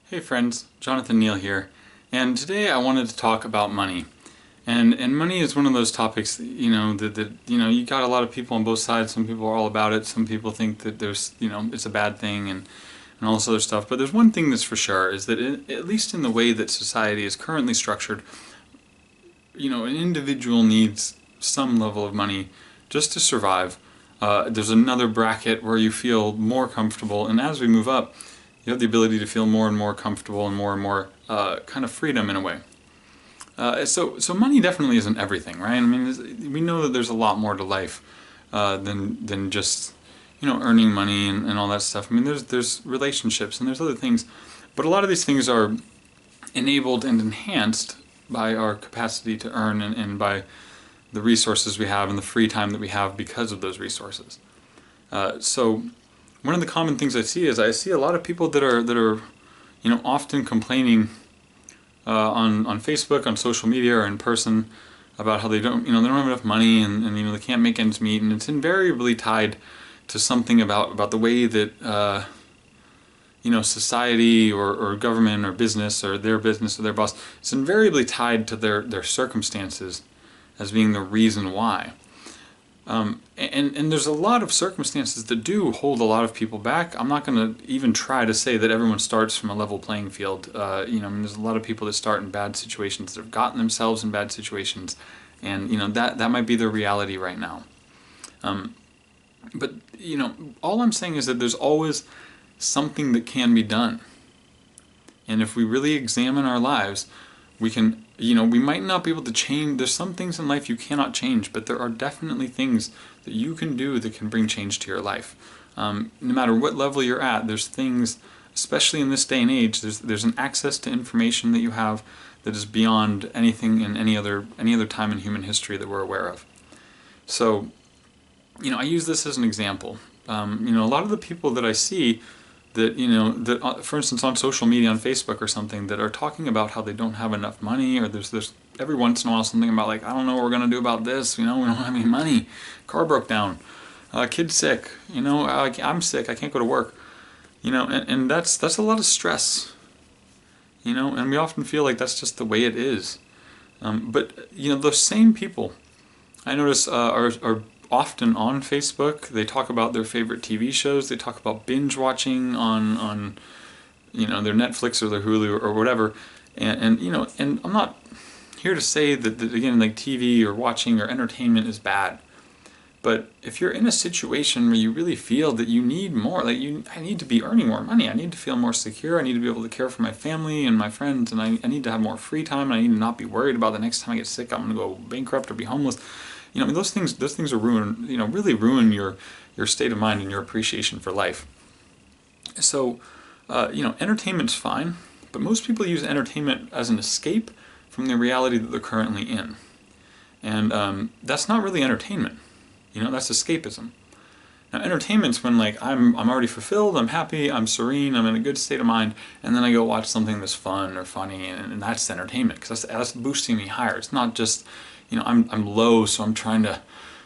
Hey friends, Jonathan Neal here, and today I wanted to talk about money. And money is one of those topics that, you got a lot of people on both sides. Some people are all about it. Some people think that it's a bad thing and all this other stuff. But there's one thing that's for sure, is that at least in the way that society is currently structured, an individual needs some level of money just to survive. There's another bracket where you feel more comfortable, and as we move up, you have the ability to feel more and more comfortable and more kind of freedom in a way. So money definitely isn't everything, right? I mean, we know that there's a lot more to life than just earning money and all that stuff. I mean, there's relationships and there's other things, but a lot of these things are enabled and enhanced by our capacity to earn and by the resources we have and the free time that we have because of those resources. So one of the common things I see is I see a lot of people that are often complaining on Facebook, on social media, or in person about how they don't have enough money and they can't make ends meet, and it's invariably tied to something about the way that society or government or business or their boss, it's invariably tied to their circumstances as being the reason why. And there's a lot of circumstances that do hold a lot of people back. I'm not going to even try to say that everyone starts from a level playing field. There's a lot of people that start in bad situations, that have gotten themselves in bad situations, and that might be their reality right now. But all I'm saying is that there's always something that can be done. And if we really examine our lives, we can, we might not be able to change. There's some things in life you cannot change, but there are definitely things that you can do that can bring change to your life. No matter what level you're at, there's things, especially in this day and age, there's an access to information that you have that is beyond anything in any other time in human history that we're aware of. So, I use this as an example. A lot of the people that I see that for instance on social media, on Facebook or something, that are talking about how they don't have enough money, or there's every once in a while something about like, I don't know what we're gonna do about this, we don't have any money, car broke down, kid's sick, I'm sick, I can't go to work, and that's a lot of stress, and we often feel like that's just the way it is. But those same people I notice are often on Facebook. They talk about their favorite TV shows. They talk about binge watching on their Netflix or their Hulu or whatever. And I'm not here to say that again, like, TV or watching or entertainment is bad. But if you're in a situation where you really feel that you need more, I need to be earning more money, I need to feel more secure, I need to be able to care for my family and my friends, and I need to have more free time, and I need to not be worried about the next time I get sick, I'm going to go bankrupt or be homeless. Those things are really ruin your state of mind and your appreciation for life. So, entertainment's fine, but most people use entertainment as an escape from the reality that they're currently in. And that's not really entertainment. That's escapism. Now, entertainment's when, like, I'm already fulfilled, I'm happy, I'm serene, I'm in a good state of mind, and then I go watch something that's fun or funny, and that's entertainment, because that's boosting me higher. It's not just, I'm low, so I'm trying to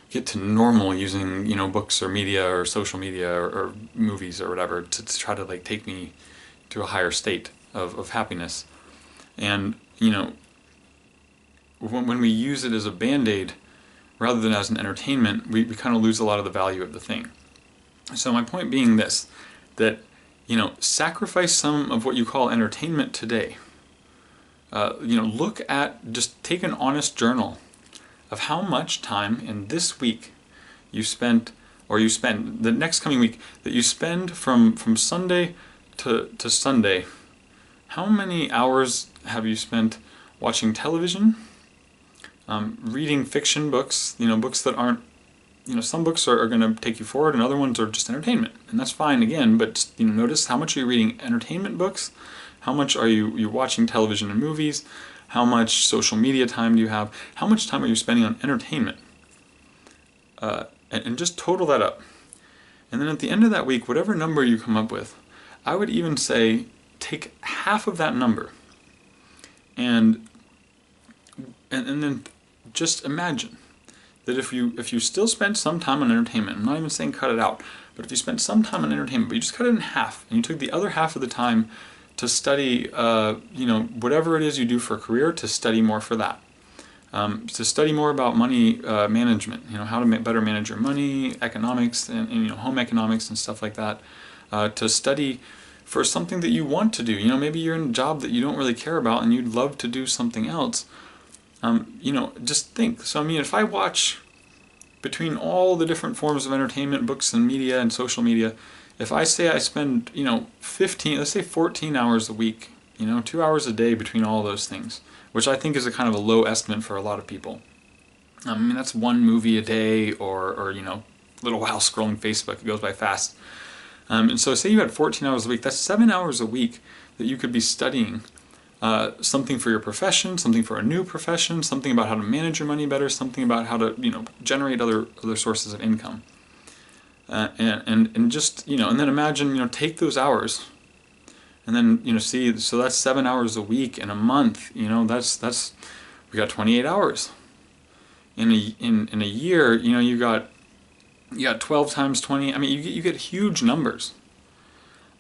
get to normal using, books or media or social media or movies or whatever to try to, like, take me to a higher state of happiness. And, when we use it as a band-aid rather than as an entertainment, we kind of lose a lot of the value of the thing. So my point being this, that, sacrifice some of what you call entertainment today. Just take an honest journal of how much time in this week you spend the next coming week, that you spend from Sunday to Sunday. How many hours have you spent watching television, reading fiction books, books that aren't, some books are going to take you forward and other ones are just entertainment, and that's fine again, but just, notice how much are you reading entertainment books, how much are you watching television and movies, how much social media time do you have, how much time are you spending on entertainment, and just total that up. And then at the end of that week, whatever number you come up with, I would even say take half of that number and then just imagine that if you still spend some time on entertainment, I'm not even saying cut it out, but if you spend some time on entertainment, but you just cut it in half, and you took the other half of the time to study, whatever it is you do for a career, to study more for that. To study more about money management, how to better manage your money, economics, and home economics and stuff like that. To study for something that you want to do. Maybe you're in a job that you don't really care about and you'd love to do something else. Just think. So, if I watch between all the different forms of entertainment, books and media and social media, if I say I spend, 14 hours a week, 2 hours a day between all those things, which I think is a kind of a low estimate for a lot of people. That's one movie a day or a little while scrolling Facebook. It goes by fast. And so say you had 14 hours a week, that's 7 hours a week that you could be studying something for your profession, something for a new profession, something about how to manage your money better, something about how to generate other sources of income. And just and then imagine take those hours, and then see, so that's 7 hours a week in a month. That's we got 28 hours. In a year, you got 12 times 20. You get huge numbers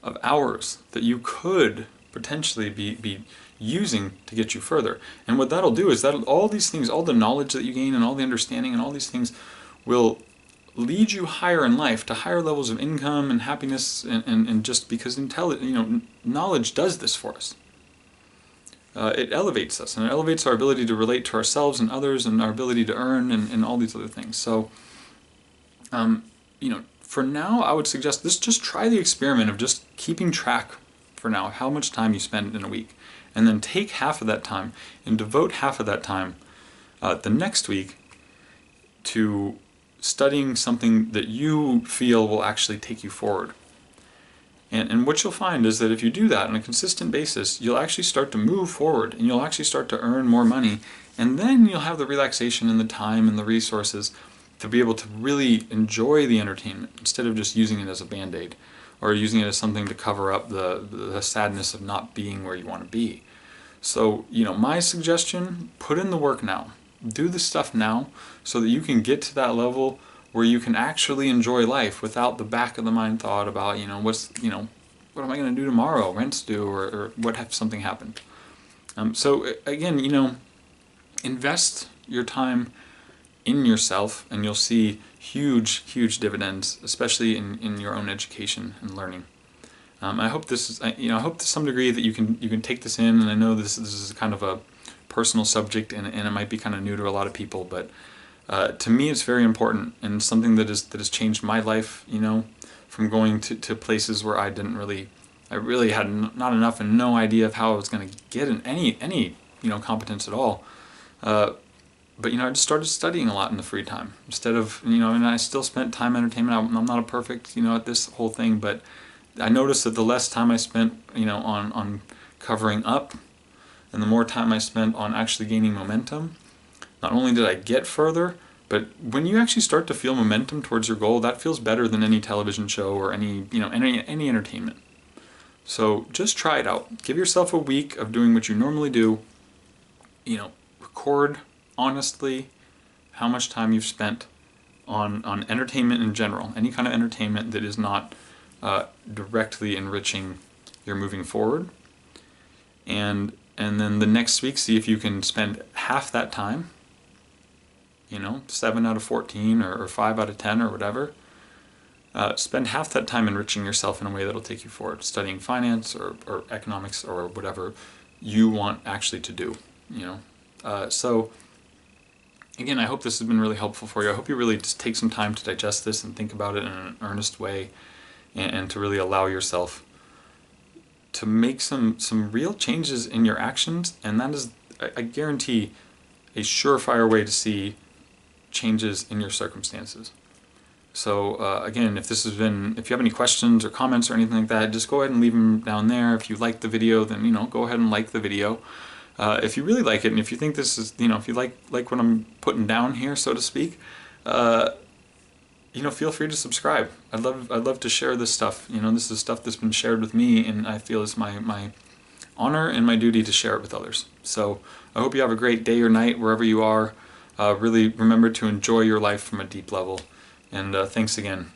of hours that you could potentially be using to get you further. And what that'll do is that all these things, all the knowledge that you gain and all the understanding and all these things will lead you higher in life, to higher levels of income and happiness, and just because knowledge does this for us. It elevates us, and it elevates our ability to relate to ourselves and others, and our ability to earn, and all these other things. So, for now, I would suggest just try the experiment of just keeping track for now how much time you spend in a week, and then take half of that time and devote half of that time the next week to studying something that you feel will actually take you forward. And what you'll find is that if you do that on a consistent basis, you'll actually start to move forward, and you'll actually start to earn more money, and then you'll have the relaxation and the time and the resources to be able to really enjoy the entertainment instead of just using it as a band-aid or using it as something to cover up the sadness of not being where you want to be. So, my suggestion, put in the work now. Do the stuff now so that you can get to that level where you can actually enjoy life without the back of the mind thought about, what am I going to do tomorrow? Rent's due, or what if something happened? So again, invest your time in yourself, and you'll see huge dividends, especially in your own education and learning. I hope this is, I hope to some degree that you can take this in, and I know this is kind of a personal subject, and it might be kind of new to a lot of people, but to me it's very important, and something that has changed my life, from going to places where I really had not enough and no idea of how I was going to get in any competence at all. But I just started studying a lot in the free time instead of and I still spent time in entertainment. I'm not a perfect at this whole thing, but I noticed that the less time I spent on covering up, and the more time I spent on actually gaining momentum, not only did I get further, but when you actually start to feel momentum towards your goal, that feels better than any television show or any entertainment. So just try it out. Give yourself a week of doing what you normally do. Record honestly how much time you've spent on entertainment in general, any kind of entertainment that is not directly enriching your moving forward. And then the next week, see if you can spend half that time, 7 out of 14 or 5 out of 10 or whatever. Spend half that time enriching yourself in a way that'll take you forward, studying finance or economics or whatever you want actually to do, So, again, I hope this has been really helpful for you. I hope you really just take some time to digest this and think about it in an earnest way, and to really allow yourself to make some real changes in your actions, and that is, I guarantee, a surefire way to see changes in your circumstances. So again, if you have any questions or comments or anything like that, just go ahead and leave them down there. If you like the video, then go ahead and like the video. If you really like it, and if you think this is, if you like what I'm putting down here, so to speak, feel free to subscribe. I'd love to share this stuff. This is stuff that's been shared with me, and I feel it's my honor and my duty to share it with others. So I hope you have a great day or night wherever you are. Really remember to enjoy your life from a deep level. And thanks again.